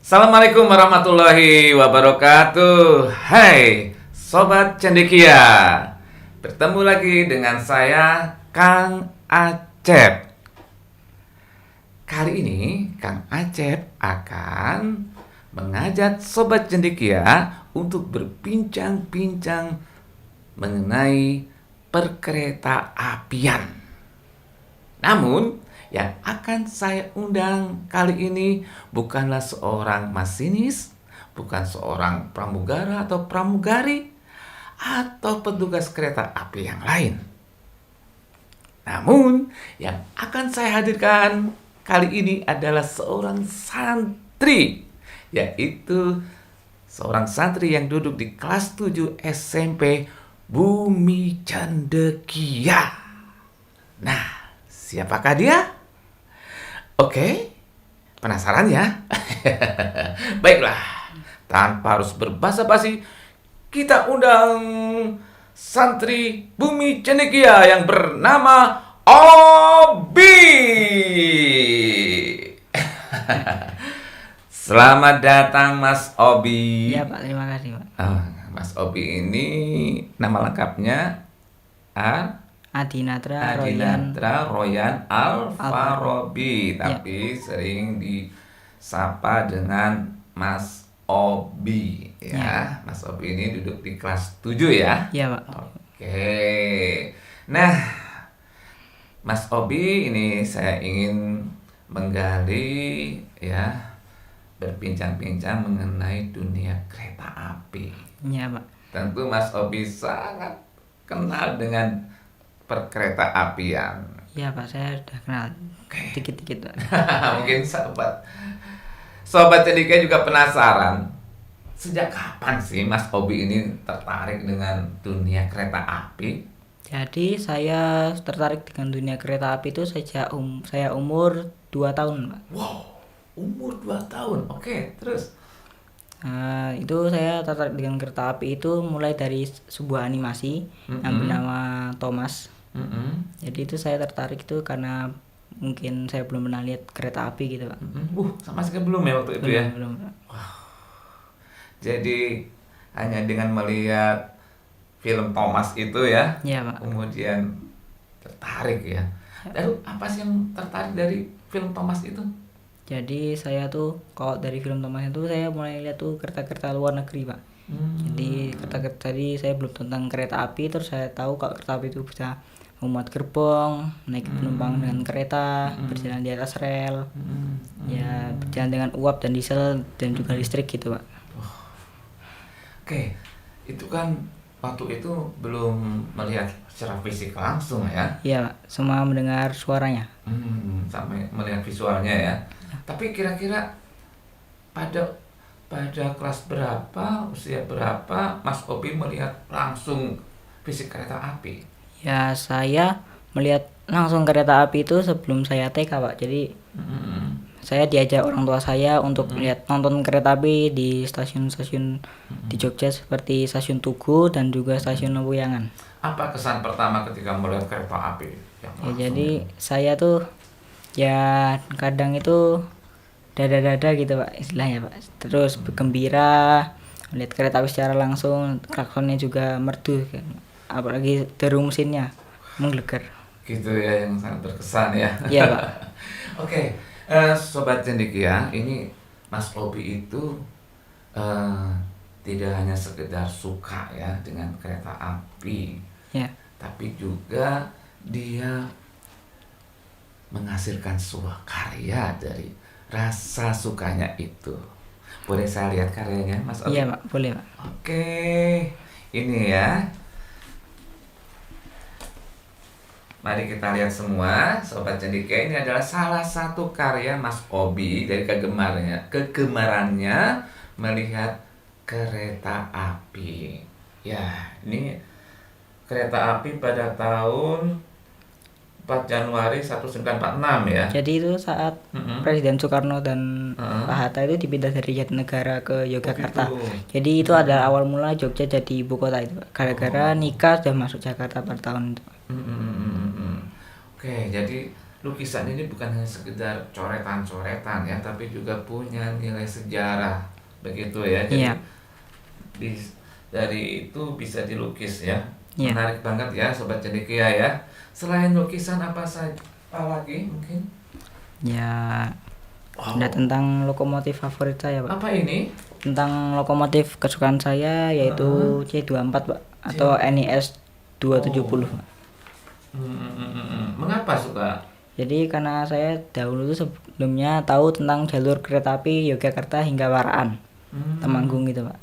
Assalamualaikum warahmatullahi wabarakatuh. Hai Sobat Cendekia, bertemu lagi dengan saya Kang Acep. Kali ini Kang Acep akan mengajak Sobat Cendekia untuk berbincang-bincang mengenai perkereta apian. Namun yang akan saya undang kali ini bukanlah seorang masinis, bukan seorang pramugara atau pramugari, atau petugas kereta api yang lain. Namun, yang akan saya hadirkan kali ini adalah seorang santri, yaitu seorang santri yang duduk di kelas 7 SMP Bumi Cendekia. Nah, siapakah dia? Oke, penasaran ya? Baiklah, tanpa harus berbasa-basi, kita undang santri Bumi Cendekia yang bernama Obi. Selamat datang Mas Obi. Ya Pak, terima kasih Pak. Mas Obi ini nama lengkapnya Adinatra Royan Alfarobi, Ya. tapi sering disapa dengan Mas Obi ya. Ya. Mas Obi ini duduk di kelas 7 ya. Ya Pak. Oke. Nah, Mas Obi ini saya ingin menggali ya, berbincang-bincang mengenai dunia kereta api. Ya Pak. Tentu Mas Obi sangat kenal dengan perkereta apian. Ya Pak, saya sudah kenal dikit-dikit Pak. Mungkin sobat Cendekia juga penasaran, sejak kapan sih Mas Obi ini tertarik dengan dunia kereta api? Jadi saya tertarik dengan dunia kereta api itu sejak saya umur 2 tahun Pak. Wow, umur 2 tahun. Oke, terus? Itu saya tertarik dengan kereta api itu mulai dari sebuah animasi yang bernama Thomas. Jadi itu saya tertarik itu karena mungkin saya belum pernah lihat kereta api gitu Pak. Sama sekali belum ya waktu itu ya? Belum Pak. Jadi hanya dengan melihat film Thomas itu ya, Ya Pak. kemudian tertarik ya. Lalu apa sih yang tertarik dari film Thomas itu? Jadi saya tuh kalau dari film Thomas itu saya mulai lihat tuh kereta-kereta luar negeri Pak. Jadi kereta-kereta tadi saya belum tentang kereta api, terus saya tahu kalau kereta api itu bisa memuat gerbong, naik penumpang dengan kereta, berjalan di atas rel, ya berjalan dengan uap dan diesel dan juga listrik gitu Pak. Oke, itu kan waktu itu belum melihat secara fisik langsung ya, Iya Pak, semua mendengar suaranya. sampai melihat visualnya ya. Tapi kira-kira pada kelas berapa, usia berapa Mas Obi melihat langsung fisik kereta api? Ya saya melihat langsung kereta api itu sebelum saya TK Pak. Jadi saya diajak orang tua saya untuk nonton kereta api di stasiun-stasiun di Jogja seperti stasiun Tugu dan juga stasiun Lempuyangan. Apa kesan pertama ketika melihat kereta api yang Ya, langsung? jadi saya tuh ya kadang itu dada-dada gitu Pak istilahnya Pak. Terus bergembira melihat kereta api secara langsung, klaksonnya juga merdu kan. Apalagi deru mesinnya menggelegar. Gitu ya, yang sangat berkesan ya. Iya Pak. Oke, Sobat Cendekia, ini Mas Obi itu tidak hanya sekedar suka ya dengan kereta api, Ya. tapi juga dia menghasilkan sebuah karya dari rasa sukanya itu. Boleh saya lihat karyanya, Mas Obi? Iya Pak, boleh Pak. Oke, ini ya. Mari kita lihat semua, Sobat Cendekia, ini adalah salah satu karya Mas Obi dari kegemarannya melihat kereta api. Ya, ini kereta api pada tahun 4 Januari 1946 ya. Jadi itu saat Presiden Soekarno dan Pak Hatta itu dipindah dari Jatinegara ke Yogyakarta. gitu. Jadi itu adalah awal mula Jogja jadi ibu kota itu Pak. Gara-gara nikah sudah masuk Jakarta pada tahun itu. Oke, jadi lukisan ini bukan hanya sekedar coretan-coretan ya, tapi juga punya nilai sejarah begitu ya. Jadi Iya. dari itu bisa dilukis ya. Iya. Menarik banget ya Sobat Cendekia ya. Selain lukisan apa lagi mungkin? Ya, Wow. ada tentang lokomotif favorit saya, Pak. Apa ini? Tentang lokomotif kesukaan saya yaitu C24, Pak, atau NIS 270, Pak. Mengapa suka? Jadi karena saya dahulu tuh sebelumnya tahu tentang jalur kereta api Yogyakarta hingga Waraan, Temanggung gitu, Pak.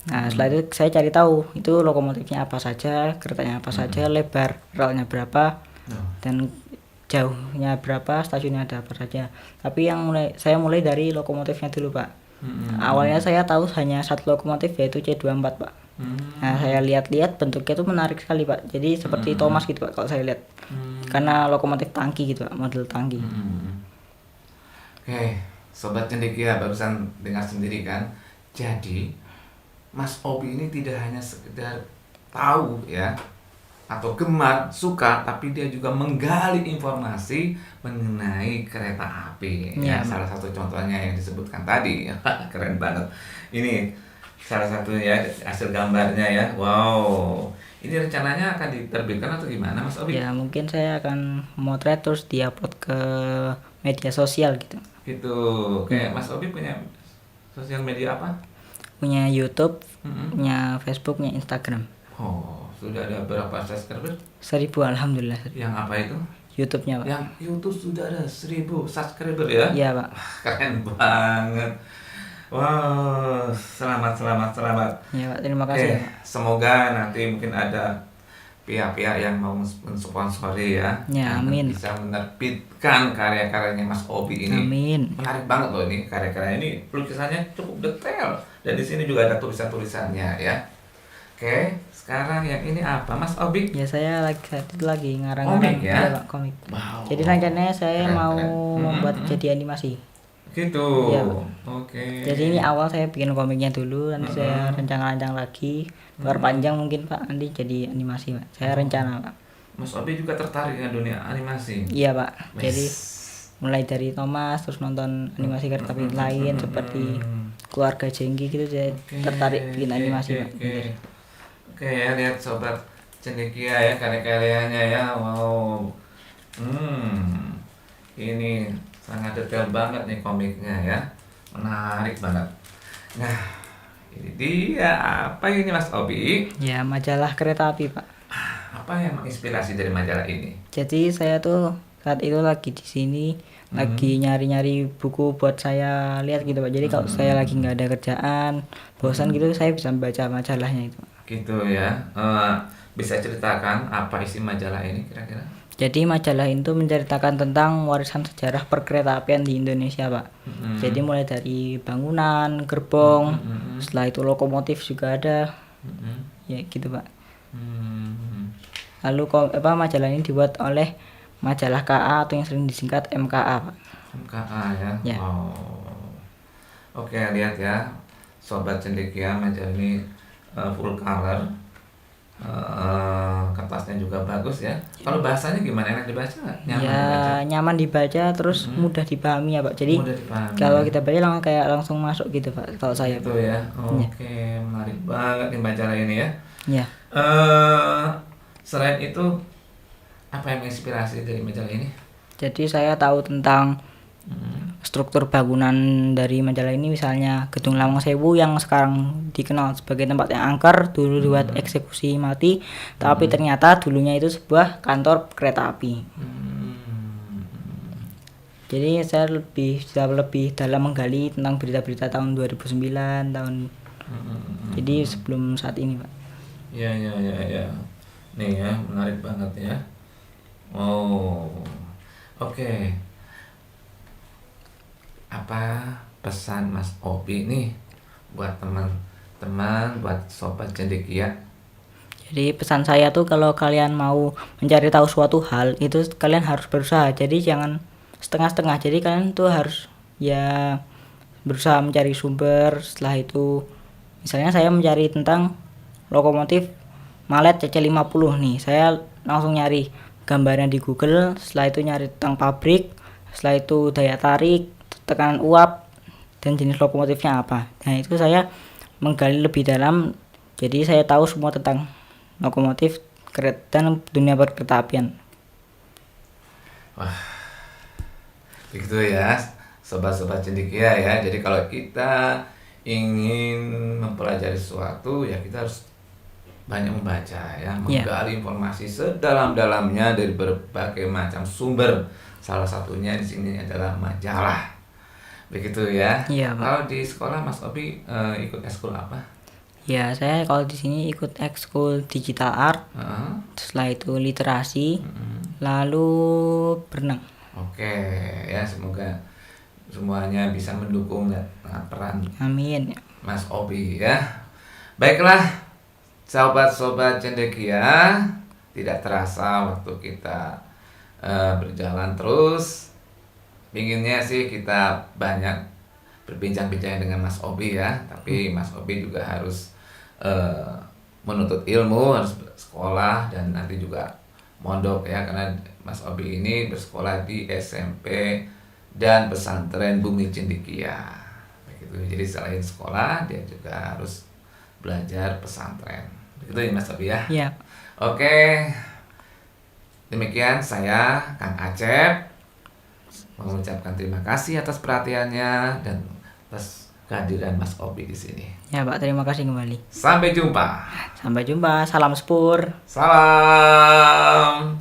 Nah, setelah itu saya cari tahu itu lokomotifnya apa saja, keretanya apa saja, lebar relnya berapa, dan jauhnya berapa, stasiunnya ada apa saja. Tapi saya mulai dari lokomotifnya dulu, Pak. Awalnya saya tahu hanya satu lokomotif yaitu C24, Pak. Nah, saya lihat-lihat bentuknya itu menarik sekali, Pak. Jadi seperti Thomas gitu, Pak, kalau saya lihat. Karena lokomotif tangki gitu, Pak, model tangki. Oke, Sobat Cendekia barusan dengar sendiri kan. Jadi Mas Obi ini tidak hanya sekedar tahu ya atau gemar, suka, tapi dia juga menggali informasi mengenai kereta api. Ya, salah satu contohnya yang disebutkan tadi. Keren banget. Ini salah satu ya hasil gambarnya ya. Wow. Ini rencananya akan diterbitkan atau gimana Mas Obi? Ya, mungkin saya akan motret terus diupload ke media sosial gitu. Gitu. Kayak Mas Obi punya sosial media apa? Punya YouTube, punya Facebook, punya Instagram. Oh, sudah ada berapa subscriber? 1000, alhamdulillah. Yang apa itu? YouTube-nya, Pak. Yang YouTube sudah ada 1000 subscriber ya? Iya, Pak. Keren banget. Wow, selamat. Ya, Pak, terima kasih. Pak. Semoga nanti mungkin ada pihak-pihak yang mau mensponsori ya. Ya, amin. Bisa menerbitkan karya-karyanya Mas Obi ini. Amin. Menarik banget loh ini karya-karya ini, lukisannya cukup detail dan di sini juga ada tulisan-tulisannya ya. Oke, sekarang yang ini apa Mas Obi? Ya, saya lagi ngarang Komik ya? Pak, komik. Wow. Jadi rencananya saya Keren, mau keren. membuat jadi animasi. Gitu. Iya, Pak. Oke. Jadi ini awal saya bikin komiknya dulu, nanti saya rancang-rancang lagi, panjang mungkin, Pak, nanti jadi animasi, Pak. Saya rencana, Pak. Mas Obi juga tertarik dengan dunia animasi. Iya, Pak. Jadi mulai dari Thomas terus nonton animasi kereta api lain seperti Keluarga Jengki gitu, saya tertarik bikin animasi, Pak. Oke ya, lihat Sobat Cendekia ya karya-karyanya ya. Wow. Ini sangat detail banget nih komiknya ya. Menarik banget. Nah, ini dia. Apa ini Mas Obi? Ya, majalah kereta api, Pak. Apa yang menginspirasi dari majalah ini? Jadi saya tuh saat itu lagi di sini lagi nyari-nyari buku buat saya lihat gitu, Pak. Jadi kalau saya lagi nggak ada kerjaan, bosan gitu, saya bisa baca majalahnya itu. Gitu ya. Bisa ceritakan apa isi majalah ini kira-kira? Jadi majalah itu menceritakan tentang warisan sejarah perkeretaapian di Indonesia, Pak. Jadi mulai dari bangunan, gerbong, setelah itu lokomotif juga ada. Ya gitu, Pak. Lalu majalah ini dibuat oleh majalah KA atau yang sering disingkat MKA, Pak. MKA ya. Ya. Wow. Oke, lihat ya Sobat Cendekia, majalah ini full color. Kertasnya juga bagus ya. Kalau bahasanya gimana, enak dibaca nggak? Nyaman dibaca terus mudah dipahami ya, Pak. Jadi Mudah dipahami. kalau kita baca langsung masuk gitu, Pak. Kalau saya. Itu ya. Oke, menarik banget nih majalah ini ya. Ya. Selain itu apa yang menginspirasi dari majalah ini? Jadi saya tahu tentang struktur bangunan dari majalah ini, misalnya Gedung Lawang Sewu yang sekarang dikenal sebagai tempat yang angker, dulu buat eksekusi mati, tapi ternyata dulunya itu sebuah kantor kereta api. Jadi saya lebih dalam menggali tentang berita-berita tahun 2009 jadi sebelum saat ini, Pak. Ya. Nih ya, menarik banget ya. Oke. Apa pesan Mas Obi nih buat teman-teman, buat Sobat Cendekia? Jadi pesan saya tuh kalau kalian mau mencari tahu suatu hal itu kalian harus berusaha. Jadi jangan setengah-setengah. Jadi kalian tuh harus ya berusaha mencari sumber. Setelah itu misalnya saya mencari tentang lokomotif Malet CC50 nih. Saya langsung nyari gambarnya di Google, setelah itu nyari tentang pabrik, setelah itu daya tarik, tekanan uap, dan jenis lokomotifnya apa. Nah itu saya menggali lebih dalam, jadi saya tahu semua tentang lokomotif dan dunia perkereta-apian. Begitu ya, sobat-sobat cendekia ya. Jadi kalau kita ingin mempelajari sesuatu ya kita harus banyak membaca ya, menggali informasi sedalam-dalamnya dari berbagai macam sumber. Salah satunya di sini adalah majalah. Begitu ya. Iya, Pak. Kalau di sekolah Mas Obi ikut ekskul apa? Ya, saya kalau di sini ikut ekskul digital art, setelah itu literasi, lalu berenang. Oke, ya semoga semuanya bisa mendukung peran Amin. Mas Obi ya. Baiklah, sobat-sobat cendekia, tidak terasa waktu kita berjalan terus. Inginnya sih kita banyak berbincang-bincang dengan Mas Obi ya, tapi Mas Obi juga harus menuntut ilmu, harus sekolah dan nanti juga mondok ya, karena Mas Obi ini bersekolah di SMP dan pesantren Bumi Cendekia. Begitu. Jadi selain sekolah dia juga harus belajar pesantren. Begitu ya Mas Obi ya. Iya. Oke. Demikian saya Kang Acep mengucapkan terima kasih atas perhatiannya dan atas kehadiran Mas Obi di sini. Ya, Pak, terima kasih kembali. Sampai jumpa. Sampai jumpa. Salam Spur. Salam.